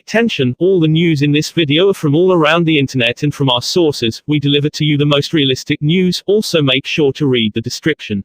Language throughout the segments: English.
Attention, all the news in this video are from all around the internet and from our sources. We deliver to you the most realistic news. Also make sure to read the description.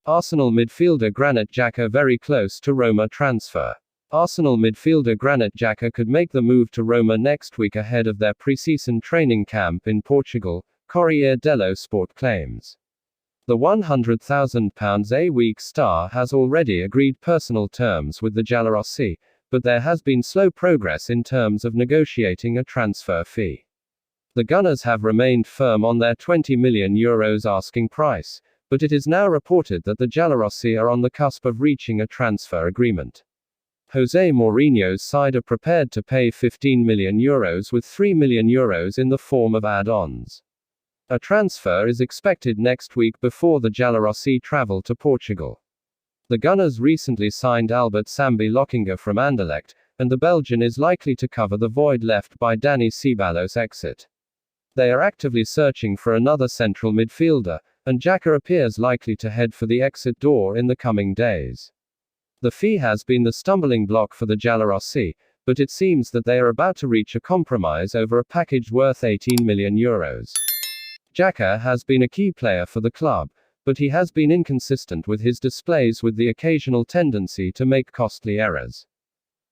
Arsenal midfielder Granit Xhaka very close to Roma transfer. Arsenal midfielder Granit Xhaka could make the move to Roma next week ahead of their pre-season training camp in Portugal, Corriere dello Sport claims. The £100,000 a week star has already agreed personal terms with the Giallorossi, but there has been slow progress in terms of negotiating a transfer fee. The Gunners have remained firm on their €20 million asking price, but it is now reported that the Giallorossi are on the cusp of reaching a transfer agreement. Jose Mourinho's side are prepared to pay €15 million with €3 million in the form of add-ons. A transfer is expected next week before the Giallorossi travel to Portugal. The Gunners recently signed Albert Sambi Lokonga from Anderlecht, and the Belgian is likely to cover the void left by Dani Ceballos' exit. They are actively searching for another central midfielder, and Xhaka appears likely to head for the exit door in the coming days. The fee has been the stumbling block for the Giallorossi, but it seems that they are about to reach a compromise over a package worth €18 million. Xhaka has been a key player for the club, but he has been inconsistent with his displays with the occasional tendency to make costly errors.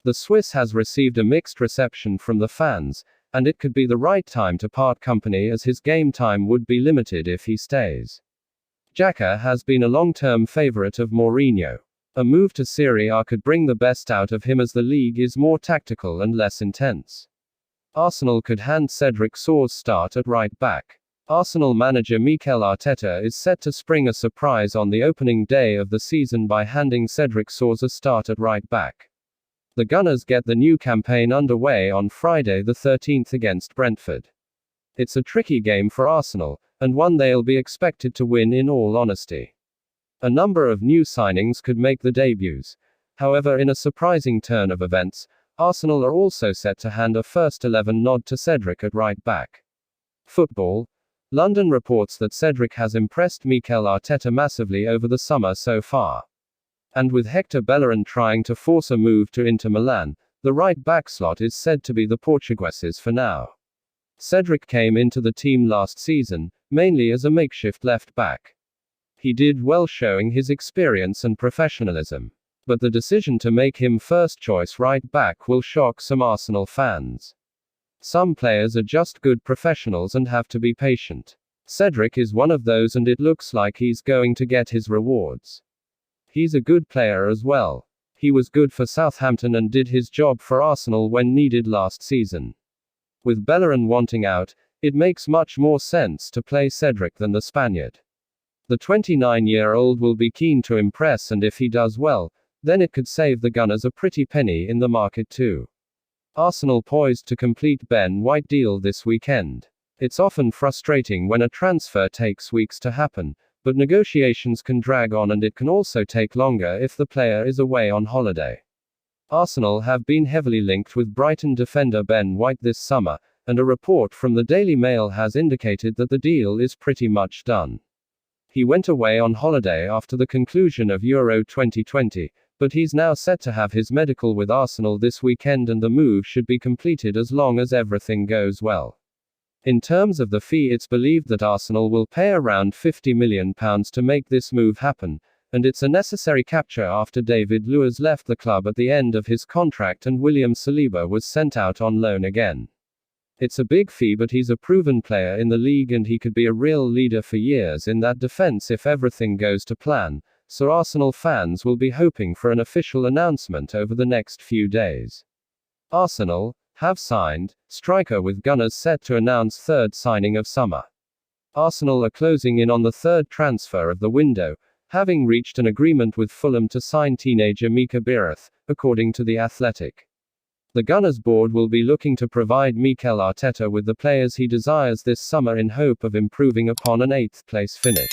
The Swiss has received a mixed reception from the fans, and it could be the right time to part company as his game time would be limited if he stays. Xhaka has been a long-term favorite of Mourinho. A move to Serie A could bring the best out of him as the league is more tactical and less intense. Arsenal could hand Cedric Soares start at right back. Arsenal manager Mikel Arteta is set to spring a surprise on the opening day of the season by handing Cedric Soares a start at right back. The Gunners get the new campaign underway on Friday the 13th against Brentford. It's a tricky game for Arsenal, and one they'll be expected to win in all honesty. A number of new signings could make the debuts. However, in a surprising turn of events, Arsenal are also set to hand a first 11 nod to Cedric at right back. Football. London reports that Cedric has impressed Mikel Arteta massively over the summer so far. And with Hector Bellerin trying to force a move to Inter Milan, the right-back slot is said to be the Portuguese's for now. Cedric came into the team last season, mainly as a makeshift left-back. He did well showing his experience and professionalism. But the decision to make him first-choice right-back will shock some Arsenal fans. Some players are just good professionals and have to be patient. Cedric is one of those, and it looks like he's going to get his rewards. He's a good player as well. He was good for Southampton and did his job for Arsenal when needed last season. With Bellerin wanting out, it makes much more sense to play Cedric than the Spaniard. The 29-year-old will be keen to impress, and if he does well, then it could save the Gunners a pretty penny in the market too. Arsenal poised to complete Ben White deal this weekend. It's often frustrating when a transfer takes weeks to happen, but negotiations can drag on, and it can also take longer if the player is away on holiday. Arsenal have been heavily linked with Brighton defender Ben White this summer, and a report from the Daily Mail has indicated that the deal is pretty much done. He went away on holiday after the conclusion of Euro 2020, but he's now set to have his medical with Arsenal this weekend, and the move should be completed as long as everything goes well. In terms of the fee, it's believed that Arsenal will pay around £50 million to make this move happen, and it's a necessary capture after David Luiz left the club at the end of his contract and William Saliba was sent out on loan again. It's a big fee, but he's a proven player in the league and he could be a real leader for years in that defense if everything goes to plan. So Arsenal fans will be hoping for an official announcement over the next few days. Arsenal have signed striker, with Gunners set to announce third signing of summer. Arsenal are closing in on the third transfer of the window, having reached an agreement with Fulham to sign teenager Mika Biereth, according to The Athletic. The Gunners board will be looking to provide Mikel Arteta with the players he desires this summer in hope of improving upon an 8th place finish.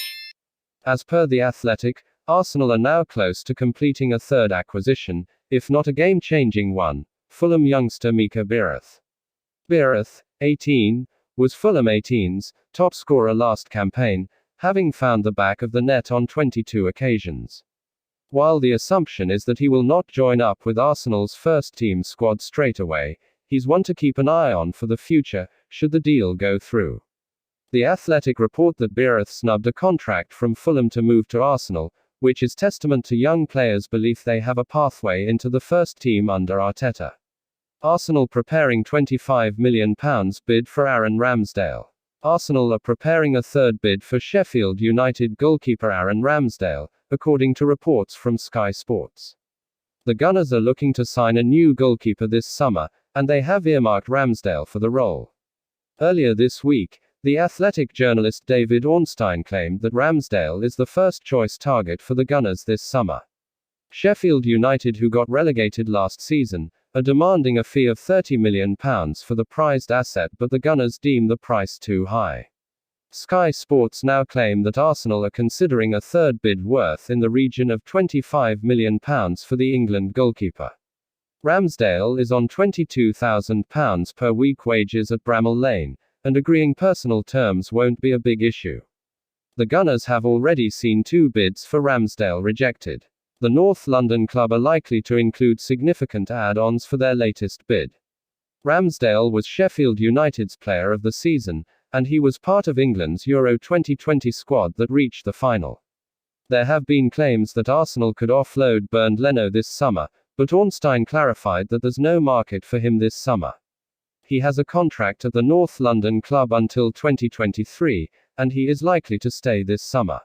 As per The Athletic, Arsenal are now close to completing a third acquisition, if not a game-changing one: Fulham youngster Mika Biereth. Biereth, 18, was Fulham 18's top scorer last campaign, having found the back of the net on 22 occasions. While the assumption is that he will not join up with Arsenal's first-team squad straight away, He's one to keep an eye on for the future, should the deal go through. The Athletic report that Biereth snubbed a contract from Fulham to move to Arsenal, which is testament to young players' belief they have a pathway into the first team under Arteta. Arsenal preparing £25 million bid for Aaron Ramsdale. Arsenal are preparing a third bid for Sheffield United goalkeeper Aaron Ramsdale, according to reports from Sky Sports. The Gunners are looking to sign a new goalkeeper this summer, and they have earmarked Ramsdale for the role. Earlier this week, the Athletic journalist David Ornstein claimed that Ramsdale is the first-choice target for the Gunners this summer. Sheffield United, who got relegated last season, are demanding a fee of £30 million for the prized asset, but the Gunners deem the price too high. Sky Sports now claim that Arsenal are considering a third bid worth in the region of £25 million for the England goalkeeper. Ramsdale is on £22,000 per week wages at Bramall Lane, and agreeing personal terms won't be a big issue. The Gunners have already seen 2 bids for Ramsdale rejected. The North London club are likely to include significant add-ons for their latest bid. Ramsdale was Sheffield United's player of the season, and he was part of England's Euro 2020 squad that reached the final. There have been claims that Arsenal could offload Bernd Leno this summer, but Ornstein clarified that there's no market for him this summer. He has a contract at the North London club until 2023, and he is likely to stay this summer.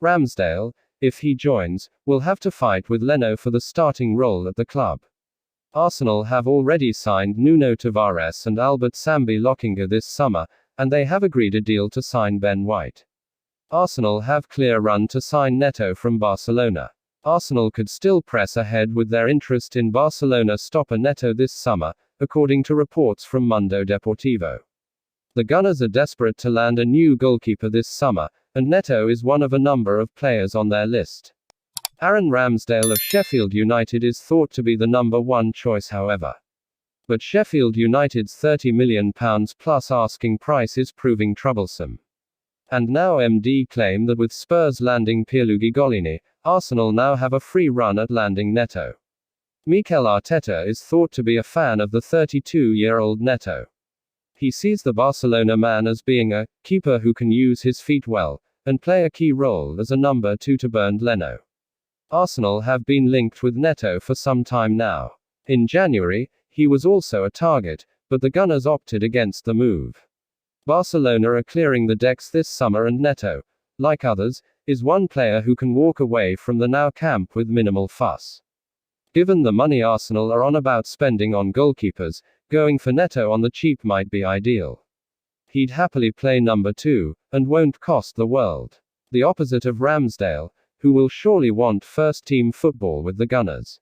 Ramsdale, if he joins, will have to fight with Leno for the starting role at the club. Arsenal have already signed Nuno Tavares and Albert Sambi Lokonga this summer, and they have agreed a deal to sign Ben White. Arsenal have clear run to sign Neto from Barcelona. Arsenal could still press ahead with their interest in Barcelona stopper Neto this summer, according to reports from Mundo Deportivo. The Gunners are desperate to land a new goalkeeper this summer, and Neto is one of a number of players on their list. Aaron Ramsdale of Sheffield United is thought to be the number one choice, however. But Sheffield United's £30 million plus asking price is proving troublesome. And now MD claim that with Spurs landing Pierluigi Gollini, Arsenal now have a free run at landing Neto. Mikel Arteta is thought to be a fan of the 32-year-old Neto. He sees the Barcelona man as being a keeper who can use his feet well, and play a key role as a number 2 to Bernd Leno. Arsenal have been linked with Neto for some time now. In January, he was also a target, but the Gunners opted against the move. Barcelona are clearing the decks this summer, and Neto, like others, is one player who can walk away from the Nou Camp with minimal fuss. Given the money Arsenal are on about spending on goalkeepers, going for Neto on the cheap might be ideal. He'd happily play number 2, and won't cost the world. The opposite of Ramsdale, who will surely want first-team football with the Gunners.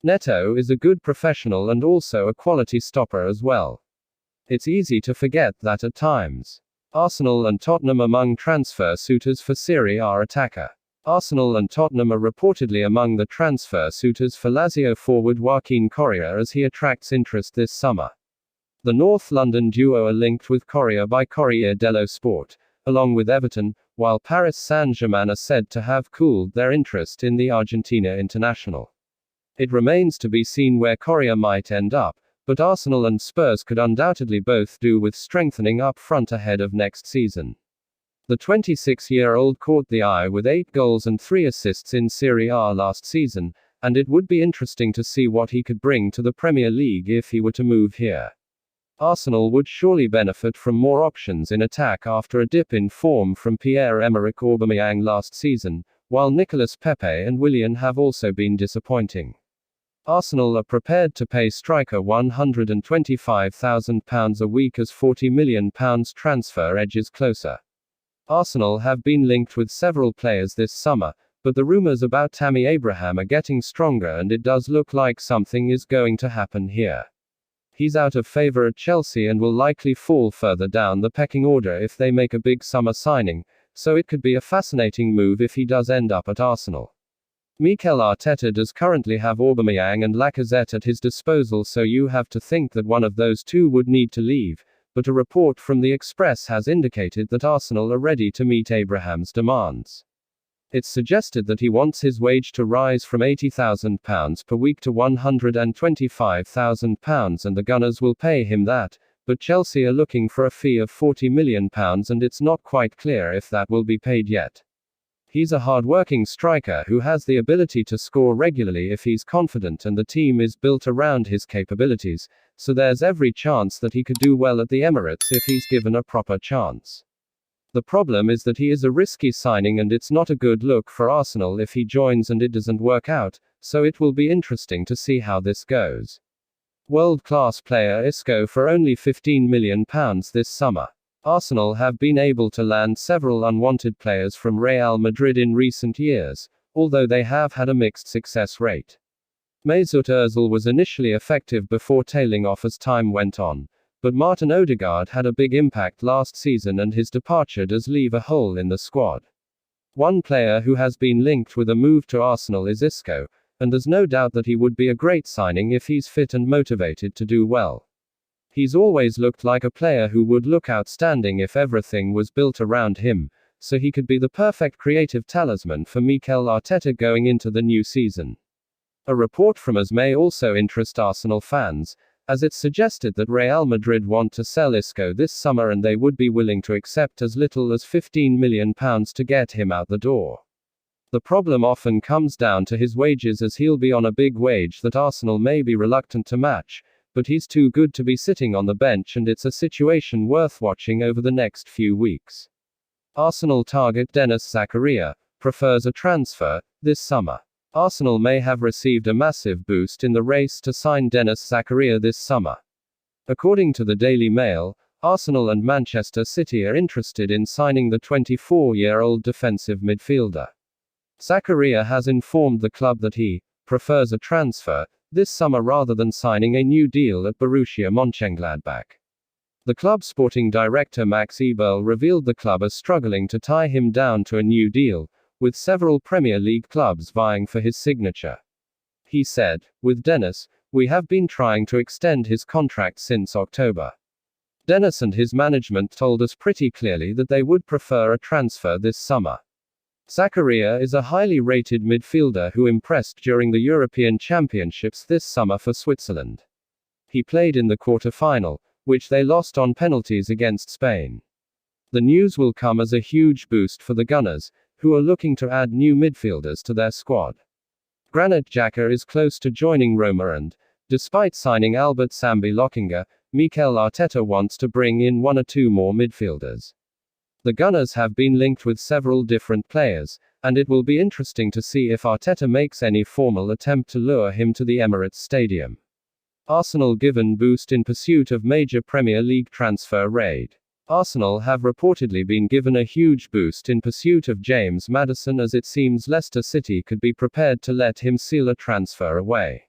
Neto is a good professional and also a quality stopper as well. It's easy to forget that at times. Arsenal and Tottenham among transfer suitors for Serie A attacker. Arsenal and Tottenham are reportedly among the transfer suitors for Lazio forward Joaquin Correa as he attracts interest this summer. The North London duo are linked with Correa by Corriere dello Sport, along with Everton, while Paris Saint-Germain are said to have cooled their interest in the Argentina international. It remains to be seen where Correa might end up, but Arsenal and Spurs could undoubtedly both do with strengthening up front ahead of next season. The 26-year-old caught the eye with 8 goals and 3 assists in Serie A last season, and it would be interesting to see what he could bring to the Premier League if he were to move here. Arsenal would surely benefit from more options in attack after a dip in form from Pierre-Emerick Aubameyang last season, while Nicolas Pepe and Willian have also been disappointing. Arsenal are prepared to pay striker £125,000 a week as £40 million transfer edges closer. Arsenal have been linked with several players this summer, but the rumours about Tammy Abraham are getting stronger, and it does look like something is going to happen here. He's out of favour at Chelsea and will likely fall further down the pecking order if they make a big summer signing, so it could be a fascinating move if he does end up at Arsenal. Mikel Arteta does currently have Aubameyang and Lacazette at his disposal, so you have to think that one of those two would need to leave, but a report from the Express has indicated that Arsenal are ready to meet Abraham's demands. It's suggested that he wants his wage to rise from £80,000 per week to £125,000 and the Gunners will pay him that, but Chelsea are looking for a fee of £40 million and it's not quite clear if that will be paid yet. He's a hard-working striker who has the ability to score regularly if he's confident and the team is built around his capabilities, so there's every chance that he could do well at the Emirates if he's given a proper chance. The problem is that he is a risky signing and it's not a good look for Arsenal if he joins and it doesn't work out, so it will be interesting to see how this goes. World-class player Isco for only £15 million this summer. Arsenal have been able to land several unwanted players from Real Madrid in recent years, although they have had a mixed success rate. Mesut Ozil was initially effective before tailing off as time went on, but Martin Odegaard had a big impact last season and his departure does leave a hole in the squad. One player who has been linked with a move to Arsenal is Isco, and there's no doubt that he would be a great signing if he's fit and motivated to do well. He's always looked like a player who would look outstanding if everything was built around him, so he could be the perfect creative talisman for Mikel Arteta going into the new season. A report from AS may also interest Arsenal fans, as it's suggested that Real Madrid want to sell Isco this summer and they would be willing to accept as little as £15 million to get him out the door. The problem often comes down to his wages, as he'll be on a big wage that Arsenal may be reluctant to match, but he's too good to be sitting on the bench and it's a situation worth watching over the next few weeks. Arsenal target Denis Zakaria prefers a transfer this summer. Arsenal may have received a massive boost in the race to sign Denis Zakaria this summer. According to the Daily Mail, Arsenal and Manchester City are interested in signing the 24-year-old defensive midfielder. Zakaria has informed the club that he prefers a transfer this summer rather than signing a new deal at Borussia Mönchengladbach. The club's sporting director Max Eberl revealed the club is struggling to tie him down to a new deal, with several Premier League clubs vying for his signature. He said, "With Denis, we have been trying to extend his contract since October. Denis and his management told us pretty clearly that they would prefer a transfer this summer." Zakaria is a highly rated midfielder who impressed during the European Championships this summer for Switzerland. He played in the quarter-final, which they lost on penalties against Spain. The news will come as a huge boost for the Gunners, who are looking to add new midfielders to their squad. Granit Xhaka is close to joining Roma and, despite signing Albert Sambi Lokonga, Mikel Arteta wants to bring in one or two more midfielders. The Gunners have been linked with several different players, and it will be interesting to see if Arteta makes any formal attempt to lure him to the Emirates Stadium. Arsenal given boost in pursuit of major Premier League transfer raid. Arsenal have reportedly been given a huge boost in pursuit of James Maddison, as it seems Leicester City could be prepared to let him seal a transfer away.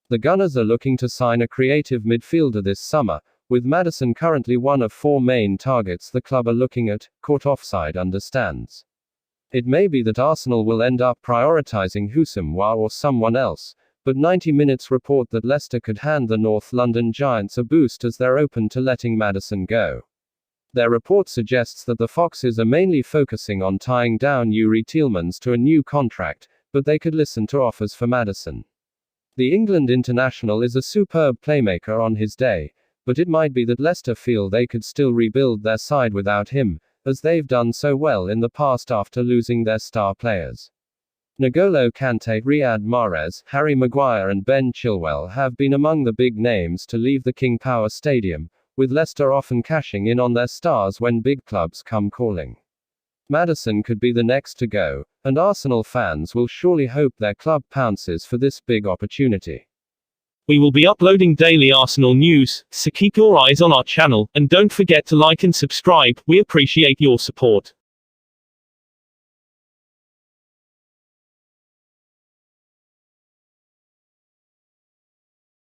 The Gunners are looking to sign a creative midfielder this summer, with Maddison currently one of four main targets the club are looking at, caught offside understands. It may be that Arsenal will end up prioritizing Houssem or someone else, but 90 Minutes report that Leicester could hand the North London Giants a boost as they're open to letting Maddison go. Their report suggests that the Foxes are mainly focusing on tying down Youri Tielemans to a new contract, but they could listen to offers for Maddison. The England international is a superb playmaker on his day, but it might be that Leicester feel they could still rebuild their side without him, as they've done so well in the past after losing their star players. N'Golo Kante, Riyad Mahrez, Harry Maguire and Ben Chilwell have been among the big names to leave the King Power Stadium, with Leicester often cashing in on their stars when big clubs come calling. Maddison could be the next to go, and Arsenal fans will surely hope their club pounces for this big opportunity. We will be uploading daily Arsenal news, so keep your eyes on our channel, and don't forget to like and subscribe. We appreciate your support.